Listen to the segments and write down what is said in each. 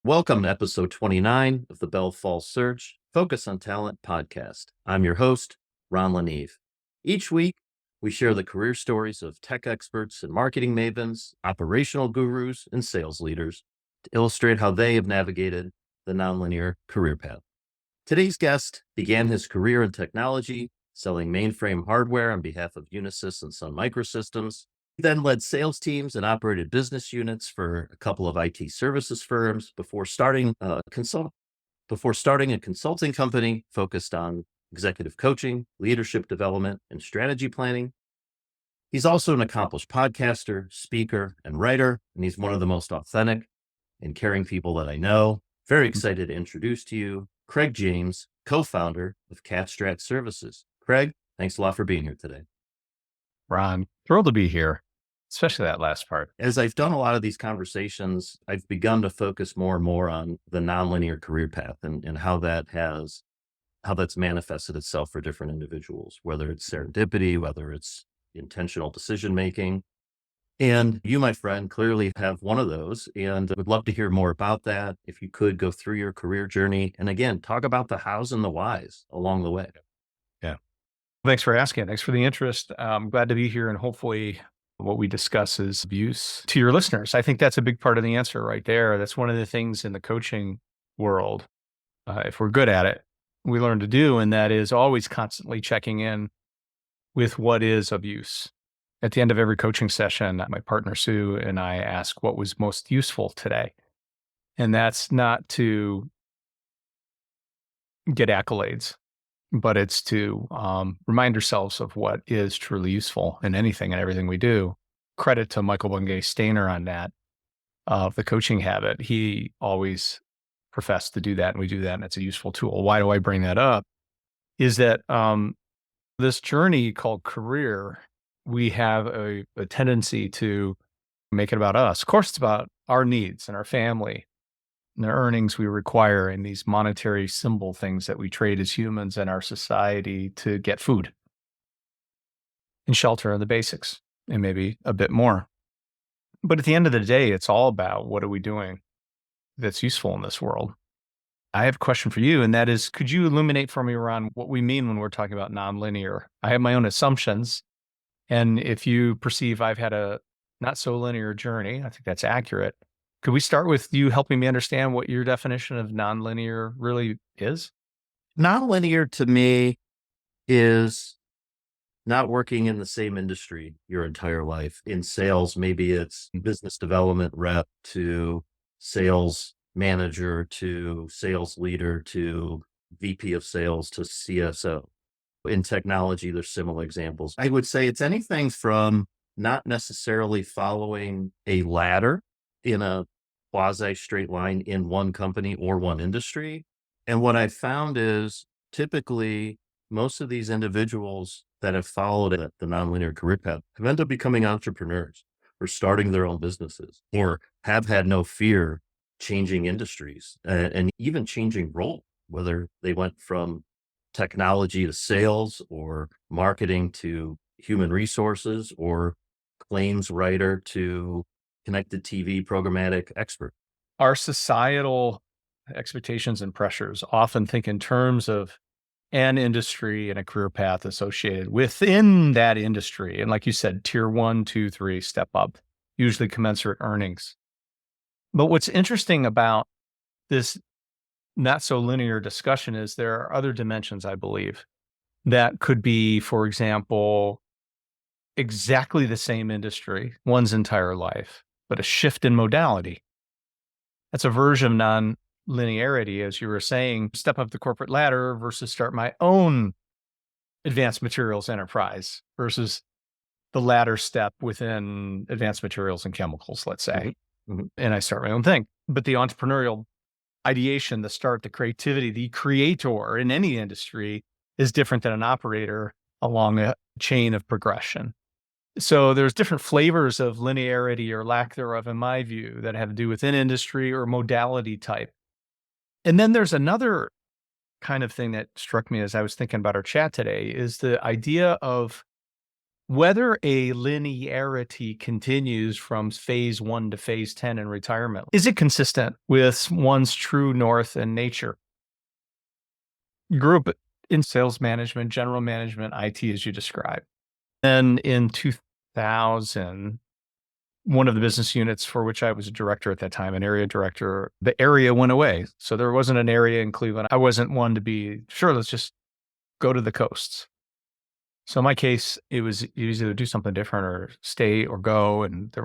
Welcome to episode 29 of the Bell Falls Search Focus on Talent podcast. I'm your host, Nonlinear. Each week, we share the career stories of tech experts and marketing mavens, operational gurus, and sales leaders to illustrate how they have navigated the nonlinear career path. Today's guest began his career in technology, selling mainframe hardware on behalf of Unisys and Sun Microsystems. He then led sales teams and operated business units for a couple of IT services firms before starting a consulting company focused on executive coaching, leadership development, and strategy planning. He's also an accomplished podcaster, speaker, and writer, and he's one of the most authentic and caring people that I know. Very excited to introduce to you Craig James, co-founder of Cat-Strat Services. Craig, thanks a lot for being here today. Ron, thrilled to be here, especially that last part. As I've done a lot of these conversations, I've begun to focus more and more on the nonlinear career path and how that's manifested itself for different individuals, whether it's serendipity, whether it's intentional decision-making. And you, my friend, clearly have one of those, and would love to hear more about that. If you could go through your career journey and again, talk about the hows and the whys along the way. Yeah. Thanks for asking. Thanks for the interest. I'm glad to be here, and hopefully what we discuss is of use to your listeners. I think that's a big part of the answer right there. That's one of the things in the coaching world, if we're good at it, we learn to do, and that is always constantly checking in with what is of use. At the end of every coaching session, my partner Sue and I ask what was most useful today. And that's not to get accolades, but it's to remind ourselves of what is truly useful in anything and everything we do. Credit to Michael Bungay Stainer on that, of the coaching habit. He always professed to do that, and we do that, and it's a useful tool. Why do I bring that up? Is that this journey called career, we have a tendency to make it about us. Of course, it's about our needs and our family and the earnings we require and these monetary symbol things that we trade as humans in our society to get food and shelter and the basics and maybe a bit more. But at the end of the day, it's all about what are we doing that's useful in this world. I have a question for you, and that is, could you illuminate for me, Ron, what we mean when we're talking about nonlinear? I have my own assumptions. And if you perceive I've had a not so linear journey, I think that's accurate. Could we start with you helping me understand what your definition of nonlinear really is? Nonlinear to me is not working in the same industry your entire life. In sales, maybe it's business development rep to sales manager to sales leader to VP of sales to CSO. In technology, there's similar examples. I would say it's anything from not necessarily following a ladder in a quasi straight line in one company or one industry. And what I've found is typically most of these individuals that have followed the nonlinear career path have ended up becoming entrepreneurs or starting their own businesses or have had no fear changing industries and even changing role, whether they went from technology to sales or marketing to human resources or claims writer to connected TV programmatic expert. Our societal expectations and pressures often think in terms of an industry and a career path associated within that industry. And like you said, tier 1, 2, 3, step up, usually commensurate earnings. But what's interesting about this not so linear discussion is there are other dimensions, I believe, that could be, for example, exactly the same industry, one's entire life, but a shift in modality. That's a version of non-linearity, as you were saying, step up the corporate ladder versus start my own advanced materials enterprise versus the latter step within advanced materials and chemicals, let's say. Mm-hmm. And I start my own thing. But the entrepreneurial ideation, the start, the creativity, the creator in any industry is different than an operator along a chain of progression. So there's different flavors of linearity or lack thereof, in my view, that have to do with an industry or modality type. And then there's another kind of thing that struck me as I was thinking about our chat today is the idea of Whether a linearity continues from phase 1 to phase 10 in retirement, is it consistent with one's true north and nature? Grew up in sales management, general management, IT, as you described. Then in 2000, one of the business units for which I was a director at that time, an area director, the area went away. So there wasn't an area in Cleveland. I wasn't one to be, sure, let's just go to the coasts. So in my case, it was either do something different or stay or go. And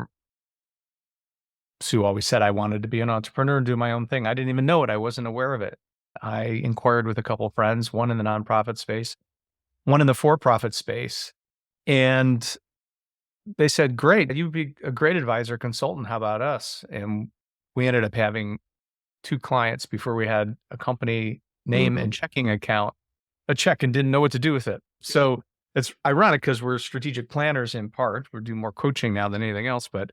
Sue always said I wanted to be an entrepreneur and do my own thing. I didn't even know it. I wasn't aware of it. I inquired with a couple of friends, one in the nonprofit space, one in the for-profit space. And they said, great, you'd be a great advisor consultant. How about us? And we ended up having 2 clients before we had a company name and checking account, a check, and didn't know what to do with it. So it's ironic because we're strategic planners in part. We do more coaching now than anything else, but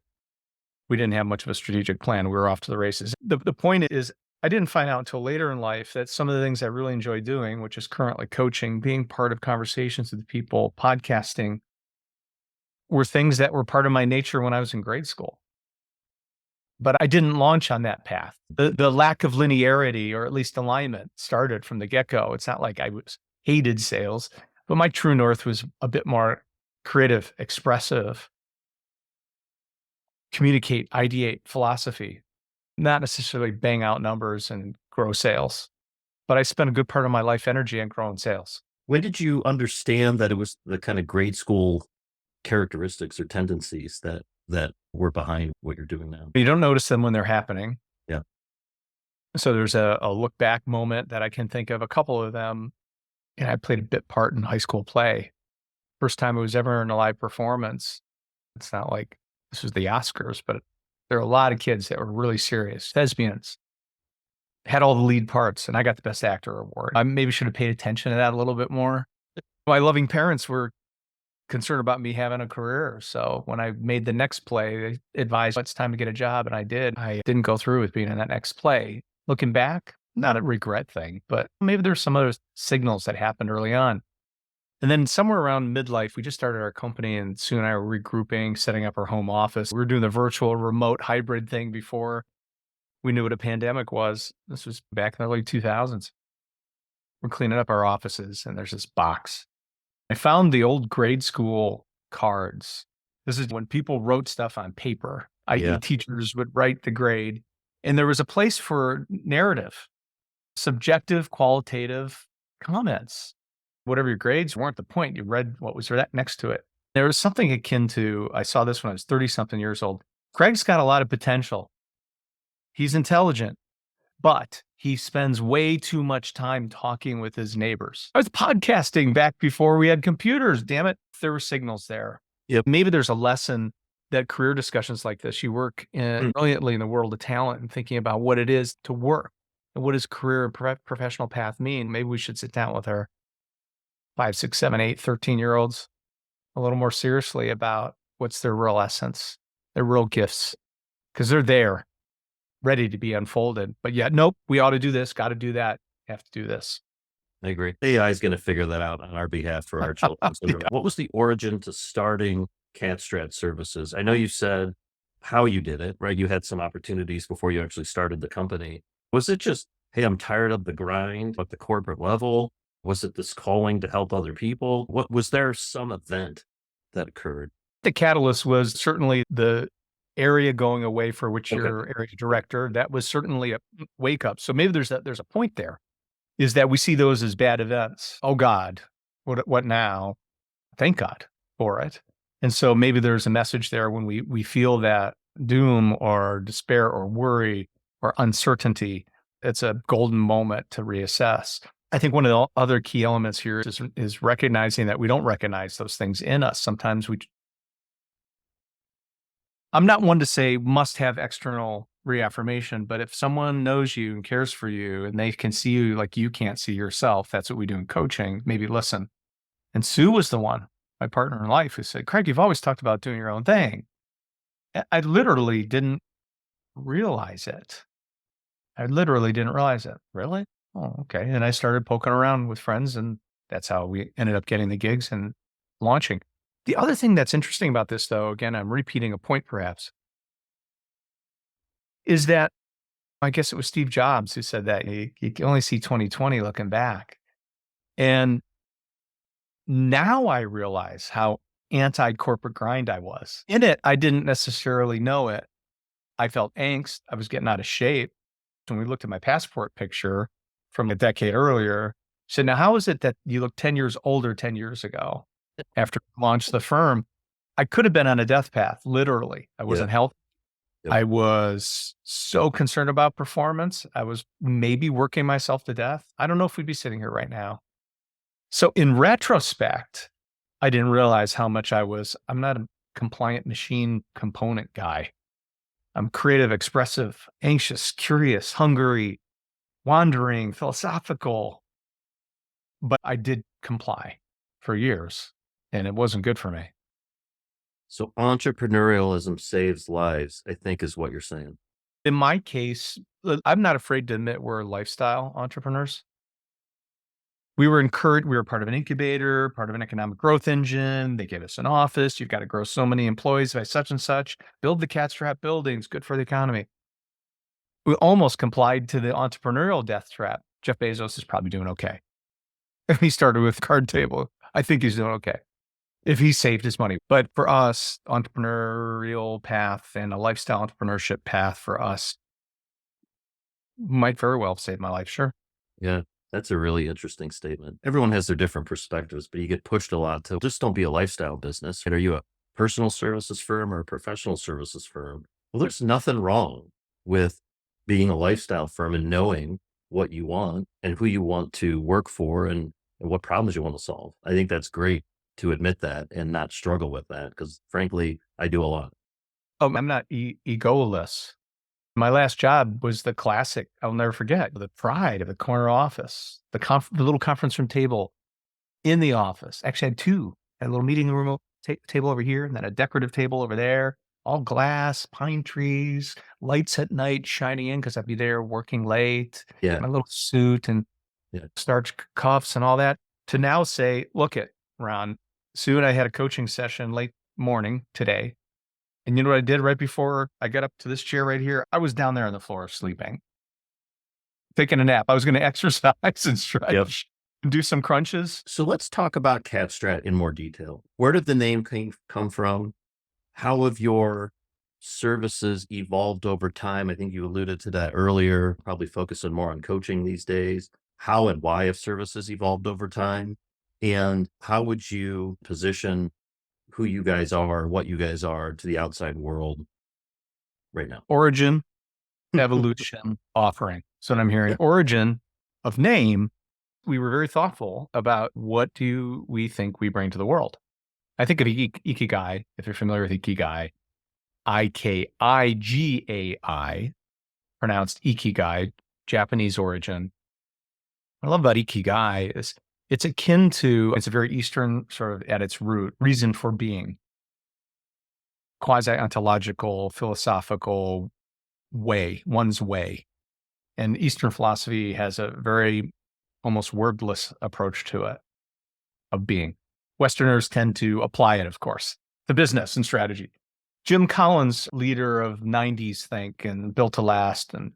we didn't have much of a strategic plan. We were off to the races. The point is, I didn't find out until later in life that some of the things I really enjoy doing, which is currently coaching, being part of conversations with people, podcasting, were things that were part of my nature when I was in grade school. But I didn't launch on that path. The lack of linearity, or at least alignment, started from the get-go. It's not like I hated sales, but my true north was a bit more creative, expressive, communicate, ideate, philosophy, not necessarily bang out numbers and grow sales. But I spent a good part of my life energy on growing sales. When did you understand that it was the kind of grade school characteristics or tendencies that were behind what you're doing now? You don't notice them when they're happening. Yeah. So there's a look back moment that I can think of, a couple of them. And I played a bit part in high school play. First time I was ever in a live performance. It's not like this was the Oscars, but there are a lot of kids that were really serious, thespians, had all the lead parts, and I got the best actor award. I maybe should have paid attention to that a little bit more. My loving parents were concerned about me having a career. So when I made the next play, they advised it's time to get a job. And I did. I didn't go through with being in that next play. Looking back, not a regret thing, but maybe there's some other signals that happened early on. And then somewhere around midlife, we just started our company, and Sue and I were regrouping, setting up our home office. We were doing the virtual remote hybrid thing before we knew what a pandemic was. This was back in the early 2000s. We're cleaning up our offices, and there's this box. I found the old grade school cards. This is when people wrote stuff on paper, i.e. teachers would write the grade, and there was a place for narrative, subjective, qualitative comments. Whatever your grades weren't the point. You read what was right next to it. There was something akin to, I saw this when I was 30-something years old. Craig's got a lot of potential. He's intelligent, but he spends way too much time talking with his neighbors. I was podcasting back before we had computers. Damn it. There were signals there. Yep. Maybe there's a lesson that career discussions like this, you work brilliantly in the world of talent and thinking about what it is to work and what does career and professional path mean. Maybe we should sit down with our 5, 6, 7, 8, 13-year-olds a little more seriously about what's their real essence, their real gifts, because they're there, ready to be unfolded. But yet, nope, we ought to do this, got to do that, have to do this. I agree. AI is going to figure that out on our behalf for our children. So what was the origin to starting Cat-Strat services? I know you said how you did it, right? You had some opportunities before you actually started the company. Was it just, hey, I'm tired of the grind at the corporate level? Was it this calling to help other people? What was there some event that occurred? The catalyst was certainly the area going away for which you're area director. That was certainly a wake up. So maybe there's a point there, is that we see those as bad events. Oh God, what now? Thank God for it. And so maybe there's a message there when we feel that doom or despair or worry or uncertainty. It's a golden moment to reassess. I think one of the other key elements here is recognizing that we don't recognize those things in us. Sometimes I'm not one to say must have external reaffirmation, but if someone knows you and cares for you and they can see you like you can't see yourself, that's what we do in coaching, maybe listen. And Sue was the one, my partner in life, who said, Craig, you've always talked about doing your own thing. I literally didn't realize it. Really? Oh, okay. And I started poking around with friends, and that's how we ended up getting the gigs and launching. The other thing that's interesting about this, though, again, I'm repeating a point perhaps, is that I guess it was Steve Jobs who said that you can only see 2020 looking back. And now I realize how anti-corporate grind I was. In it, I didn't necessarily know it. I felt angst. I was getting out of shape. When we looked at my passport picture from a decade earlier, I said, now, how is it that you look 10 years older 10 years ago after I launched the firm? I could have been on a death path, literally. I Yeah. wasn't healthy. Yep. I was so concerned about performance. I was maybe working myself to death. I don't know if we'd be sitting here right now. So in retrospect, I didn't realize how much I'm not a compliant machine component guy. I'm creative, expressive, anxious, curious, hungry, wandering, philosophical. But I did comply for years, and it wasn't good for me. So entrepreneurialism saves lives, I think is what you're saying. In my case, I'm not afraid to admit we're lifestyle entrepreneurs. We were part of an incubator, part of an economic growth engine. They gave us an office. You've got to grow so many employees by such and such, build the Cat-Strat buildings, good for the economy. We almost complied to the entrepreneurial death trap. Jeff Bezos is probably doing okay. If he started with card table, I think he's doing okay if he saved his money. But for us, entrepreneurial path and a lifestyle entrepreneurship path for us might very well save my life. Sure. Yeah. That's a really interesting statement. Everyone has their different perspectives, but you get pushed a lot to just don't be a lifestyle business. And are you a personal services firm or a professional services firm? Well, there's nothing wrong with being a lifestyle firm and knowing what you want and who you want to work for and what problems you want to solve. I think that's great to admit that and not struggle with that because frankly, I do a lot. Oh, I'm not egoless. My last job was the classic. I'll never forget the pride of the corner office, the little conference room table in the office. Actually, I had two, a little meeting room table over here, and then a decorative table over there, all glass, pine trees, lights at night shining in because I'd be there working late, Yeah. my little suit and Yeah. starch cuffs and all that. To now say, look at Ron, Sue and I had a coaching session late morning today. And you know what I did right before I got up to this chair right here? I was down there on the floor sleeping, taking a nap. I was going to exercise and stretch and do some crunches. So let's talk about Cat-Strat in more detail. Where did the name come from? How have your services evolved over time? I think you alluded to that earlier, probably focusing more on coaching these days. How and why have services evolved over time? And how would you position who you guys are, what you guys are to the outside world right now? Origin, evolution, offering. So what I'm hearing, Yeah. origin of name, we were very thoughtful about what do we think we bring to the world. I think of Ikigai, if you're familiar with Ikigai, Ikigai, pronounced Ikigai, Japanese origin. What I love about Ikigai is it's akin to, it's a very Eastern sort of at its root, reason for being, quasi-ontological, philosophical way, one's way. And Eastern philosophy has a very almost wordless approach to it of being. Westerners tend to apply it, of course, to business and strategy. Jim Collins, leader of 90s think and Built to Last and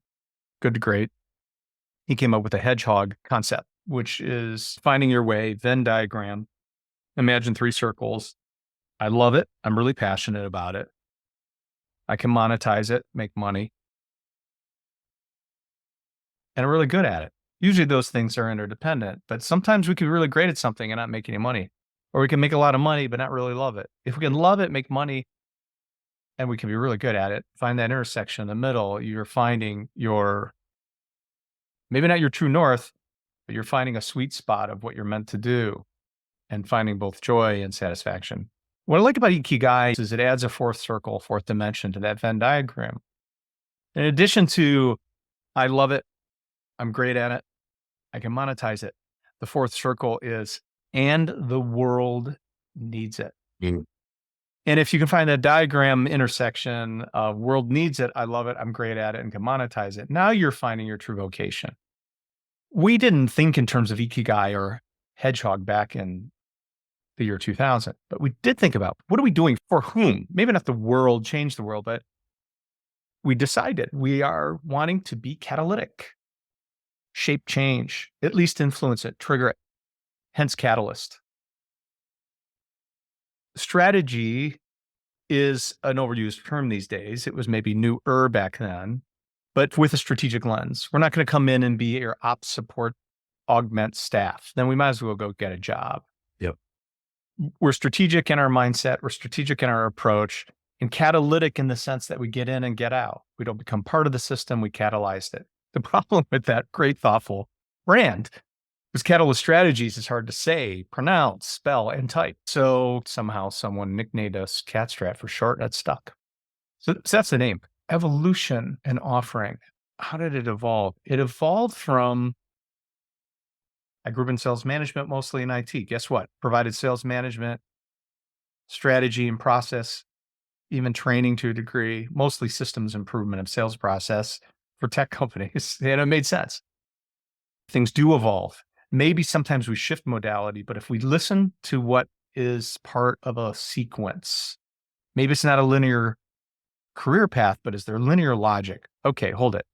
Good to Great, he came up with a hedgehog concept, which is finding your way, Venn diagram. Imagine three circles. I love it. I'm really passionate about it. I can monetize it, make money. And I'm really good at it. Usually those things are interdependent, but sometimes we can be really great at something and not make any money. Or we can make a lot of money, but not really love it. If we can love it, make money, and we can be really good at it, find that intersection in the middle, you're finding your, maybe not your true north, but you're finding a sweet spot of what you're meant to do and finding both joy and satisfaction. What I like about Ikigai is it adds a fourth circle, fourth dimension to that Venn diagram. In addition to, I love it, I'm great at it, I can monetize it. The fourth circle is, and the world needs it. Mm. And if you can find that diagram intersection of world needs it, I love it, I'm great at it, and can monetize it, now you're finding your true vocation. We didn't think in terms of Ikigai or hedgehog back in the year 2000. But we did think about, what are we doing for whom? Maybe not the world, change the world, but we decided we are wanting to be catalytic, shape change, at least influence it, trigger it, hence catalyst. Strategy is an overused term these days. It was maybe newer back then, but with a strategic lens. We're not going to come in and be your ops support, augment staff. Then we might as well go get a job. Yep. We're strategic in our mindset. We're strategic in our approach, and catalytic in the sense that we get in and get out. We don't become part of the system. We catalyzed it. The problem with that great, thoughtful brand was Catalyst Strategies is hard to say, pronounce, spell, and type. So somehow someone nicknamed us Cat-Strat for short. That stuck. So that's the name. Evolution and offering. How did it evolve? It evolved from, I grew up in sales management, mostly in IT. Guess what? Provided sales management, strategy and process, even training to a degree, mostly systems improvement of sales process for tech companies. And it made sense. Things do evolve. Maybe sometimes we shift modality, but if we listen to what is part of a sequence, maybe it's not a linear career path, but is there linear logic? Okay, hold it.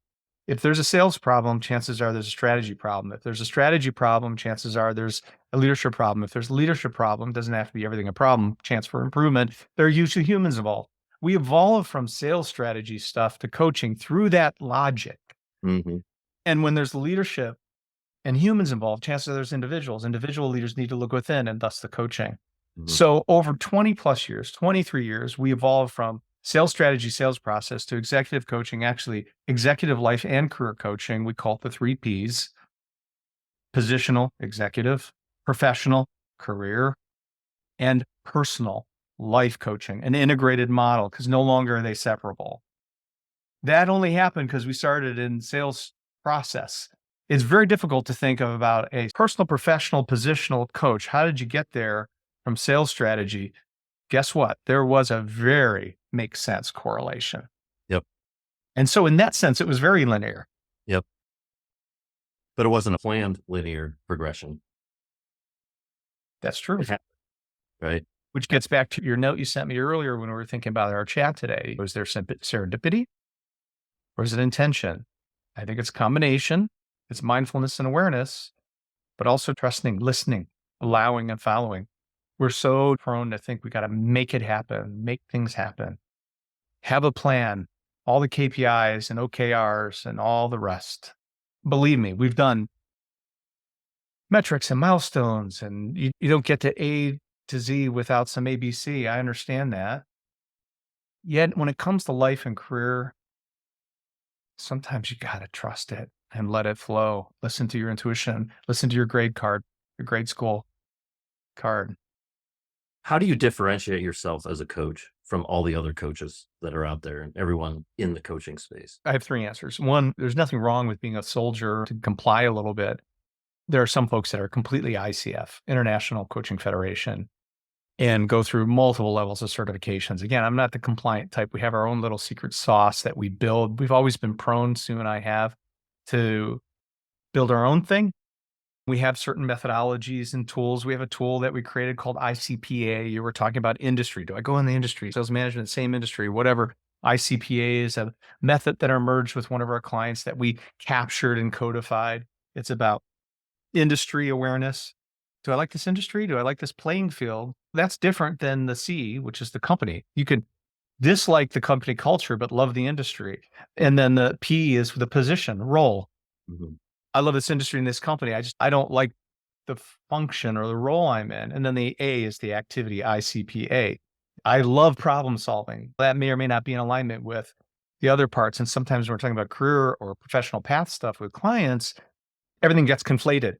If there's a sales problem, chances are there's a strategy problem. If there's a strategy problem, chances are there's a leadership problem. If there's a leadership problem, doesn't have to be everything a problem, chance for improvement. There are usually humans involved. We evolve from sales strategy stuff to coaching through that logic. Mm-hmm. And when there's leadership and humans involved, chances are there's individuals. Individual leaders need to look within, and thus the coaching. Mm-hmm. So over 20 plus years, 23 years, we evolved from sales strategy, sales process to executive coaching, actually executive life and career coaching. We call it the 3 Ps: positional, executive; professional, career; and personal, life coaching, an integrated model, because no longer are they separable. That only happened because we started in sales process. It's very difficult to think of about a personal, professional, positional coach. How did you get there from sales strategy? Guess what? There was a very makes sense correlation. Yep. And so in that sense, it was very linear. Yep. But it wasn't a planned linear progression. That's true. Right. Which gets back to your note you sent me earlier when we were thinking about our chat today. Was there serendipity or is it intention? I think it's a combination. It's mindfulness and awareness, but also trusting, listening, allowing, and following. We're so prone to think we got to make it happen, make things happen, have a plan, all the KPIs and OKRs and all the rest. Believe me, we've done metrics and milestones, and you don't get to A to Z without some ABC. I understand that. Yet when it comes to life and career, sometimes you got to trust it and let it flow. Listen to your intuition, listen to your grade card, your grade school card. How do you differentiate yourself as a coach from all the other coaches that are out there and everyone in the coaching space? I have 3 answers. One, there's nothing wrong with being a soldier to comply a little bit. There are some folks that are completely ICF, International Coaching Federation, and go through multiple levels of certifications. Again, I'm not the compliant type. We have our own little secret sauce that we build. We've always been prone, Sue and I have, to build our own thing. We have certain methodologies and tools. We have a tool that we created called ICPA. You were talking about industry. Do I go in the industry? Sales management, same industry, whatever. ICPA is a method that emerged with one of our clients that we captured and codified. It's about industry awareness. Do I like this industry? Do I like this playing field? That's different than the C, which is the company. You can dislike the company culture, but love the industry. And then the P is the position, role. Mm-hmm. I love this industry and this company. I don't like the function or the role I'm in. And then the A is the activity, ICPA. I love problem solving. That may or may not be in alignment with the other parts. And sometimes when we're talking about career or professional path stuff with clients, everything gets conflated.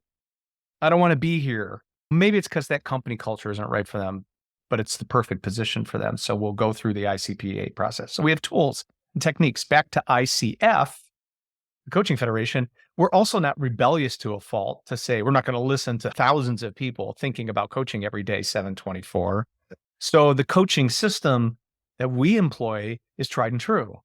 I don't want to be here. Maybe it's because that company culture isn't right for them, but it's the perfect position for them. So we'll go through the ICPA process. So we have tools and techniques. Back to ICF, the Coaching Federation, we're also not rebellious to a fault to say we're not going to listen to thousands of people thinking about coaching every day, 7/24. So the coaching system that we employ is tried and true.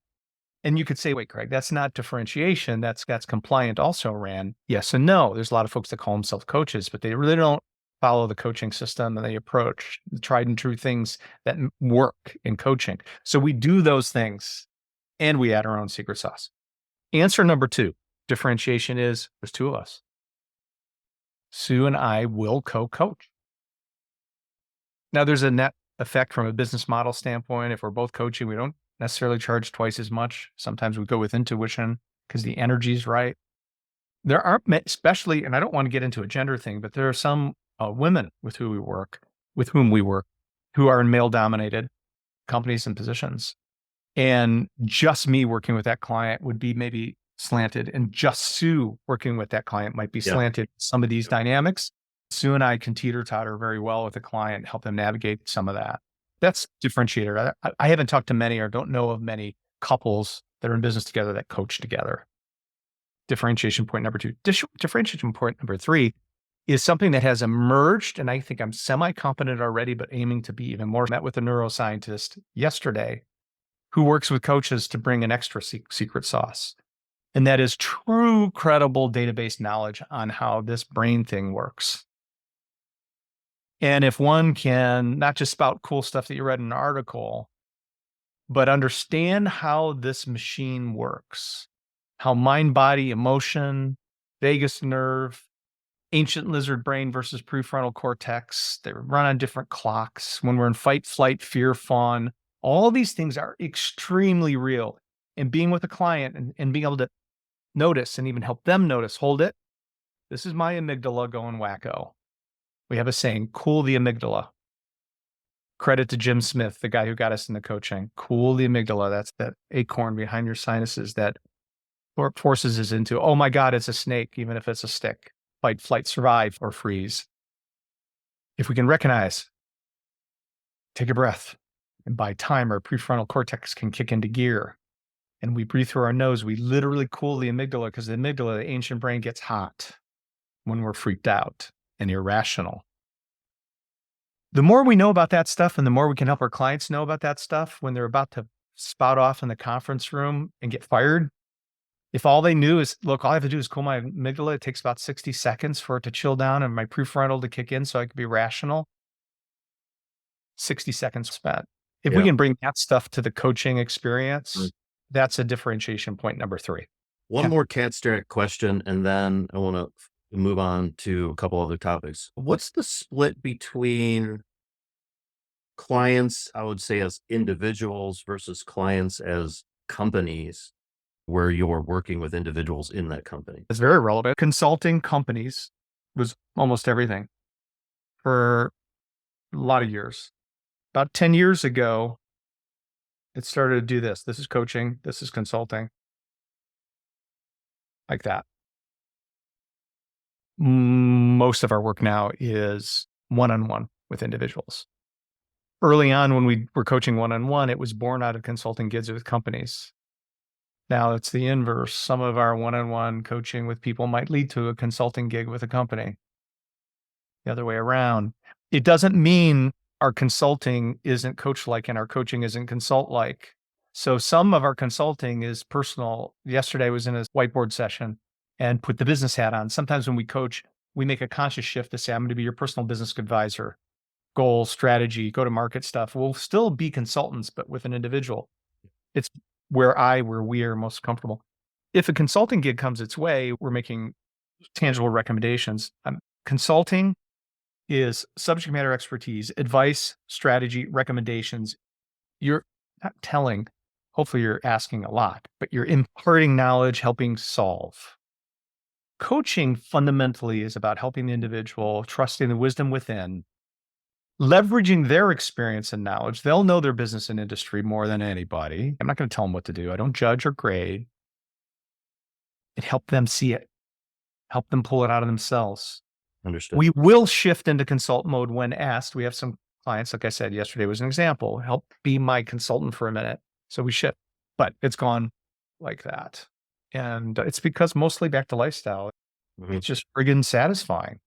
And you could say, wait, Craig, that's not differentiation. That's compliant also ran. Yes and no. There's a lot of folks that call themselves coaches, but they really don't follow the coaching system and they approach the tried and true things that work in coaching. So we do those things and we add our own secret sauce. Answer number 2, differentiation is there's 2 of us. Sue and I will co-coach. Now there's a net effect from a business model standpoint. If we're both coaching, we don't necessarily charge twice as much. Sometimes we go with intuition because the energy's right. There aren't, especially, and I don't want to get into a gender thing, but there are some women with whom we work, who are in male-dominated companies and positions. And just me working with that client would be maybe slanted, and just Sue working with that client might be slanted. Some of these dynamics, Sue and I can teeter-totter very well with a client, help them navigate some of that. That's differentiator. I haven't talked to many or don't know of many couples that are in business together that coach together. Differentiation point number 2. Differentiation point number 3 is something that has emerged, and I think I'm semi-competent already, but aiming to be even more. I met with a neuroscientist yesterday who works with coaches to bring an extra secret sauce. And that is true, credible database knowledge on how this brain thing works. And if one can not just spout cool stuff that you read in an article, but understand how this machine works, how mind, body, emotion, vagus nerve, ancient lizard brain versus prefrontal cortex, they run on different clocks. When we're in fight, flight, fear, fawn, all these things are extremely real. And being with a client and being able to notice and even help them notice, hold it. This is my amygdala going wacko. We have a saying, cool the amygdala. Credit to Jim Smith, the guy who got us into coaching. Cool the amygdala. That's that acorn behind your sinuses that forces us into, oh my God, it's a snake, even if it's a stick. Fight, flight, survive, or freeze. If we can recognize, take a breath, and by time, our prefrontal cortex can kick into gear. And we breathe through our nose, we literally cool the amygdala, because the amygdala, the ancient brain, gets hot when we're freaked out and irrational. The more we know about that stuff and the more we can help our clients know about that stuff when they're about to spout off in the conference room and get fired, if all they knew is, look, all I have to do is cool my amygdala, it takes about 60 seconds for it to chill down and my prefrontal to kick in so I can be rational. 60 seconds spent. If we can bring that stuff to the coaching experience, that's a differentiation point number 3. One more Cat-Strat question, and then I want to move on to a couple other topics. What's the split between clients, I would say, as individuals versus clients as companies, where you're working with individuals in that company? It's very relevant. Consulting companies was almost everything for a lot of years. About 10 years ago, it started to do this. This is coaching. This is consulting. Like that. Most of our work now is one-on-one with individuals. Early on, when we were coaching one-on-one, it was born out of consulting gigs with companies. Now it's the inverse. Some of our one-on-one coaching with people might lead to a consulting gig with a company. The other way around. It doesn't mean our consulting isn't coach-like and our coaching isn't consult-like. So some of our consulting is personal. Yesterday I was in a whiteboard session and put the business hat on. Sometimes when we coach, we make a conscious shift to say, I'm going to be your personal business advisor. Goal, strategy, go-to-market stuff. We'll still be consultants, but with an individual. It's where we are most comfortable. If a consulting gig comes its way, we're making tangible recommendations. Consulting is subject matter expertise, advice, strategy, recommendations. You're not telling, hopefully you're asking a lot, but you're imparting knowledge, helping solve. Coaching fundamentally is about helping the individual, trusting the wisdom within, leveraging their experience and knowledge. They'll know their business and industry more than anybody. I'm not going to tell them what to do. I don't judge or grade. It helped them see it, help them pull it out of themselves. Understood. We will shift into consult mode when asked. We have some clients, like I said, yesterday was an example, help be my consultant for a minute. So we shift, but it's gone like that. And it's because mostly back to lifestyle. It's just friggin' satisfying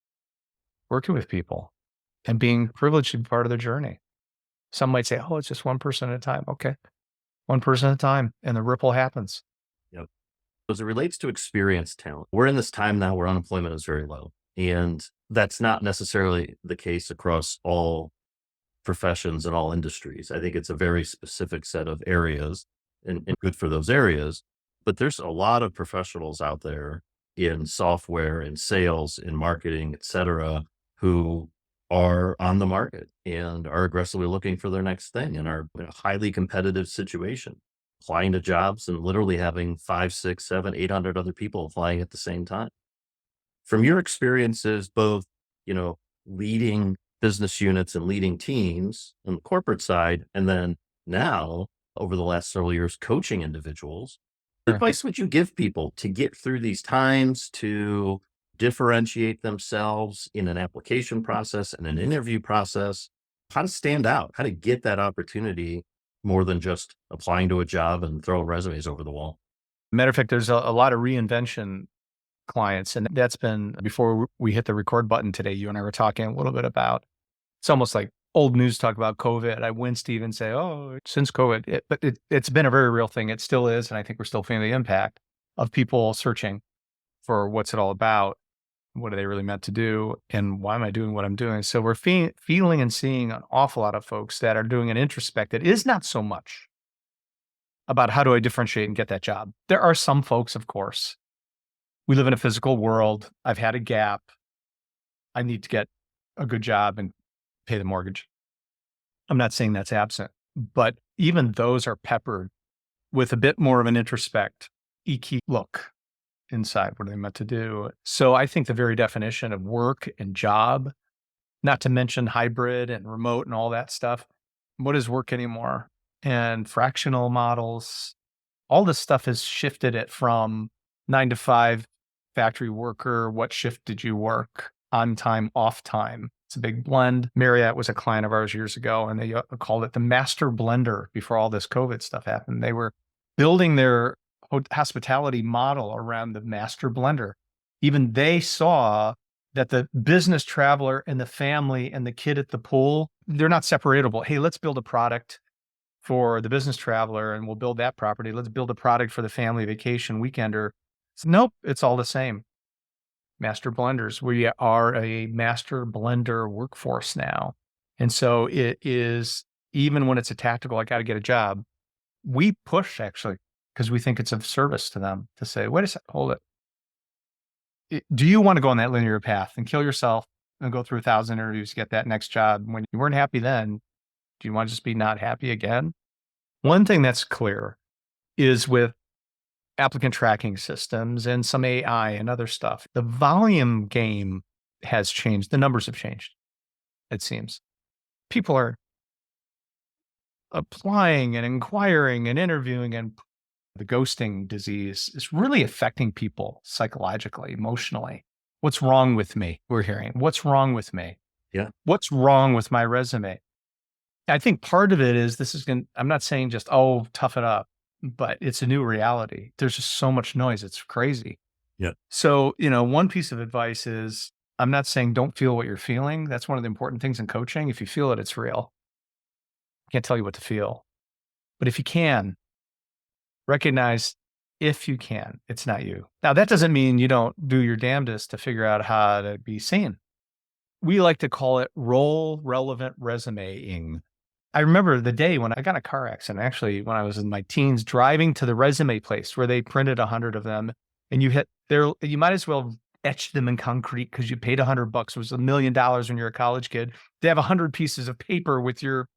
working with people and being privileged to be part of their journey. Some might say, oh, it's just one person at a time. Okay. One person at a time, and the ripple happens. Yep. As it relates to experienced talent, we're in this time now where unemployment is very low. And That's not necessarily the case across all professions and all industries. I think it's a very specific set of areas and good for those areas. But there's a lot of professionals out there in software, in sales, in marketing, et cetera, who are on the market and are aggressively looking for their next thing and are in a highly competitive situation, applying to jobs and literally having 5, 6, 7, 800 other people applying at the same time. From your experiences, both, you know, leading business units and leading teams on the corporate side, and then now over the last several years, coaching individuals, what Sure. advice would you give people to get through these times, to differentiate themselves in an application process and an interview process? How to stand out, how to get that opportunity more than just applying to a job and throwing resumes over the wall? Matter of fact, there's a lot of reinvention clients, and that's been before we hit the record button today. You and I were talking a little bit about it's almost like old news talk about COVID. I winced to even say, oh, since COVID, it's been a very real thing. It still is. And I think we're still feeling the impact of people searching for what's it all about. What are they really meant to do? And why am I doing what I'm doing? So we're feeling and seeing an awful lot of folks that are doing an introspect that is not so much about how do I differentiate and get that job. There are some folks, of course. We live in a physical world. I've had a gap. I need to get a good job and pay the mortgage. I'm not saying that's absent, but even those are peppered with a bit more of an introspect, Ikigai look inside. What are they meant to do? So I think the very definition of work and job, not to mention hybrid and remote and all that stuff, what is work anymore? And fractional models, all this stuff has shifted it from 9 to 5 factory worker. What shift did you work? On time, off time. It's a big blend. Marriott was a client of ours years ago, and they called it the master blender before all this COVID stuff happened. They were building their hospitality model around the master blender. Even they saw that the business traveler and the family and the kid at the pool, they're not separatable. Hey, let's build a product for the business traveler and we'll build that property. Let's build a product for the family vacation weekender. So, nope, it's all the same. Master blenders. We are a master blender workforce now. And so it is, even when it's a tactical, I got to get a job, we push actually, because we think it's of service to them to say, wait a second, hold it. Do you want to go on that linear path and kill yourself and go through 1,000 interviews to get that next job? When you weren't happy then, do you want to just be not happy again? One thing that's clear is with applicant tracking systems and some AI and other stuff, the volume game has changed. The numbers have changed, it seems. People are applying and inquiring and interviewing, and the ghosting disease is really affecting people psychologically, emotionally. What's wrong with me? We're hearing, what's wrong with me? Yeah. What's wrong with my resume? I think part of it is I'm not saying just, oh, tough it up, but it's a new reality. There's just so much noise. It's crazy. Yeah. So, one piece of advice is I'm not saying don't feel what you're feeling. That's one of the important things in coaching. If you feel it, it's real. I can't tell you what to feel. But if you can, recognize if you can, it's not you. Now, that doesn't mean you don't do your damnedest to figure out how to be seen. We like to call it role relevant resumeing. I remember the day when I got in a car accident, actually, when I was in my teens, driving to the resume place where they printed 100 of them, and you might as well etch them in concrete because you paid $100. It was $1 million when you're a college kid. They have 100 pieces of paper with your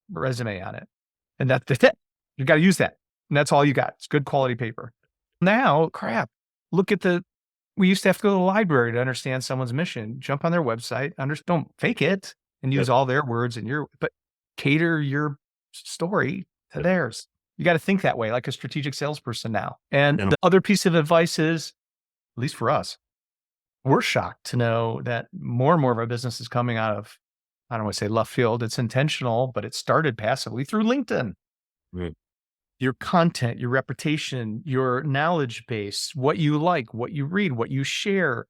resume on it, and that's it. You got to use that, and that's all you got. It's good quality paper. Now, crap. We used to have to go to the library to understand someone's mission. Jump on their website. Don't fake it and use all their words but cater your story to theirs. You got to think that way, like a strategic salesperson now. And the other piece of advice is, at least for us, we're shocked to know that more and more of our business is coming out of, I don't want to say left field. It's intentional, but it started passively through LinkedIn. Right. Your content, your reputation, your knowledge base, what you like, what you read, what you share.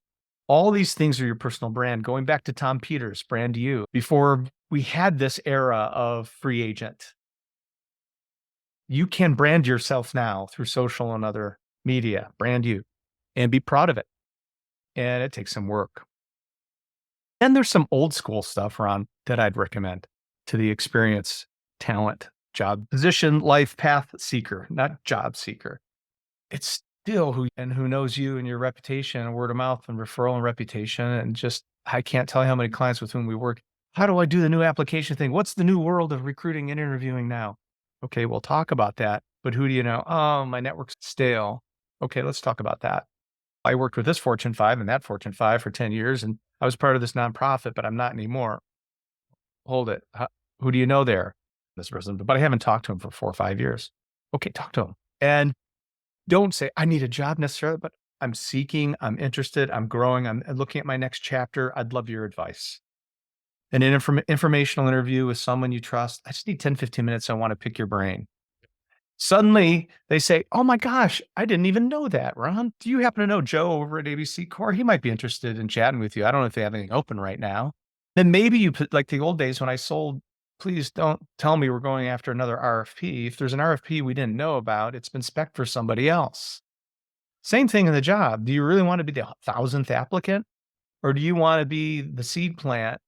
All these things are your personal brand. Going back to Tom Peters, brand you, before we had this era of free agent. You can brand yourself now through social and other media, brand you, and be proud of it. and it takes some work. And there's some old school stuff, Ron, that I'd recommend to the experienced talent, job position, life path seeker, not job seeker. It's still who knows you and your reputation and word of mouth and referral and reputation. And just, I can't tell you how many clients with whom we work. How do I do the new application thing? What's the new world of recruiting and interviewing now? Okay, we'll talk about that. But who do you know? Oh, my network's stale. Okay, let's talk about that. I worked with this Fortune 5 and that Fortune 5 for 10 years, and I was part of this nonprofit, but I'm not anymore. Hold it. Who do you know there? This person, but I haven't talked to him for 4 or 5 years. Okay, talk to him. And don't say, I need a job necessarily, but I'm seeking, I'm interested, I'm growing, I'm looking at my next chapter. I'd love your advice. And an informational interview with someone you trust. I just need 10, 15 minutes. I want to pick your brain. Suddenly they say, oh my gosh, I didn't even know that, Ron. Do you happen to know Joe over at ABC Core? He might be interested in chatting with you. I don't know if they have anything open right now. Then maybe you put, like the old days when I sold, please don't tell me we're going after another RFP. If there's an RFP we didn't know about, it's been spec'd for somebody else. Same thing in the job. Do you really want to be the 1,000th applicant? Or do you want to be the seed plant?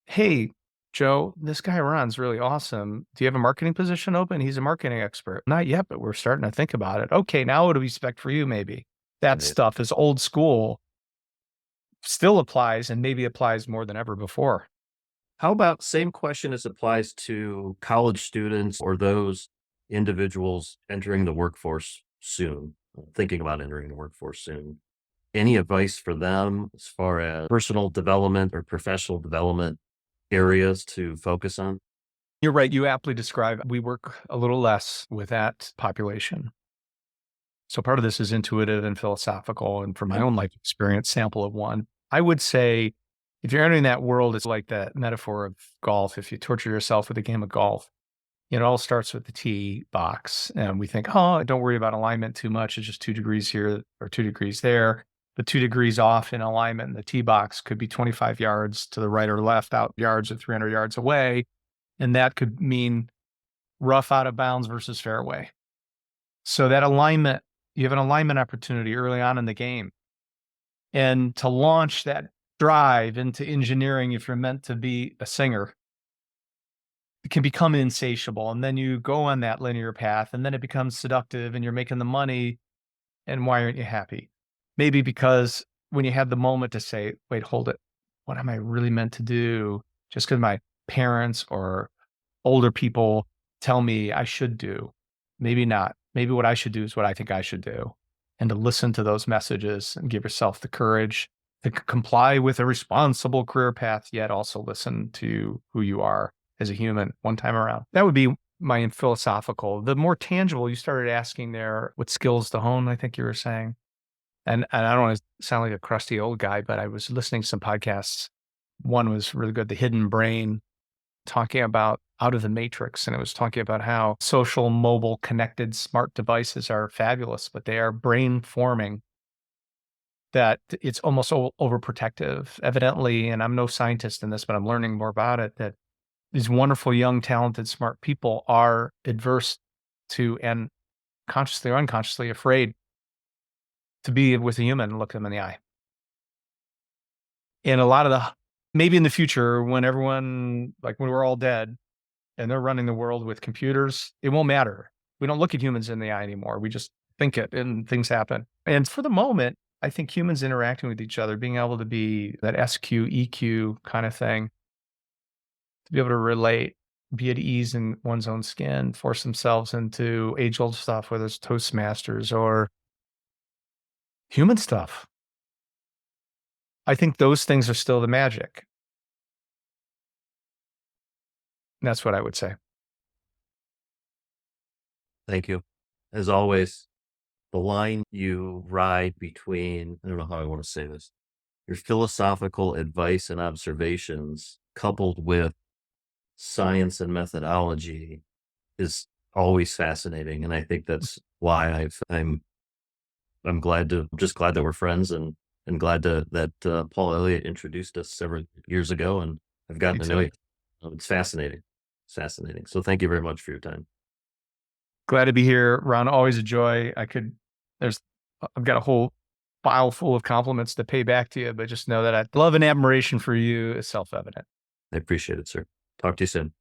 Hey, Joe, this guy Ron's really awesome. Do you have a marketing position open? He's a marketing expert. Not yet, but we're starting to think about it. Okay, now what do we expect for you, maybe? That Right. stuff is old school, still applies and maybe applies more than ever before. How about same question as applies to college students or those individuals entering the workforce soon, thinking about entering the workforce soon? Any advice for them as far as personal development or professional development areas to focus on? You're right. You aptly describe we work a little less with that population. So part of this is intuitive and philosophical. And from my Yeah. own life experience, sample of one, I would say if you're entering that world, it's like that metaphor of golf. If you torture yourself with a game of golf, it all starts with the tee box. And we think, oh, don't worry about alignment too much. It's just 2 degrees here or 2 degrees there. The 2 degrees off in alignment in the tee box could be 25 yards to the right or left, out yards or 300 yards away. And that could mean rough out of bounds versus fairway. So that alignment, you have an alignment opportunity early on in the game. And to launch that drive into engineering, if you're meant to be a singer, it can become insatiable. And then you go on that linear path and then it becomes seductive and you're making the money. And why aren't you happy? Maybe because when you have the moment to say, wait, hold it. What am I really meant to do? Just because my parents or older people tell me I should do. Maybe not. Maybe what I should do is what I think I should do. And to listen to those messages and give yourself the courage to comply with a responsible career path, yet also listen to who you are as a human one time around. That would be my philosophical. The more tangible you started asking there, what skills to hone, I think you were saying. And I don't want to sound like a crusty old guy, but I was listening to some podcasts. One was really good, The Hidden Brain, talking about out of the matrix. And it was talking about how social, mobile, connected, smart devices are fabulous, but they are brain forming, that it's almost overprotective, evidently. And I'm no scientist in this, but I'm learning more about it, that these wonderful, young, talented, smart people are adverse to and consciously or unconsciously afraid to be with a human and look them in the eye. And a lot of the, maybe in the future, when everyone, like when we're all dead, and they're running the world with computers, it won't matter. We don't look at humans in the eye anymore. We just think it and things happen. And for the moment, I think humans interacting with each other, being able to be that SQ, EQ kind of thing, to be able to relate, be at ease in one's own skin, force themselves into age old stuff, whether it's Toastmasters or human stuff. I think those things are still the magic. And that's what I would say. Thank you. As always, the line you ride between, I don't know how I want to say this, your philosophical advice and observations coupled with science and methodology is always fascinating. And I think that's why I'm just glad that we're friends and glad that Paul Elliott introduced us several years ago and I've Me gotten to know too. you. It's fascinating. It's fascinating. So thank you very much for your time. Glad to be here, Ron. Always a joy. I've got a whole file full of compliments to pay back to you, but just know that I love and admiration for you is self-evident. I appreciate it, sir. Talk to you soon.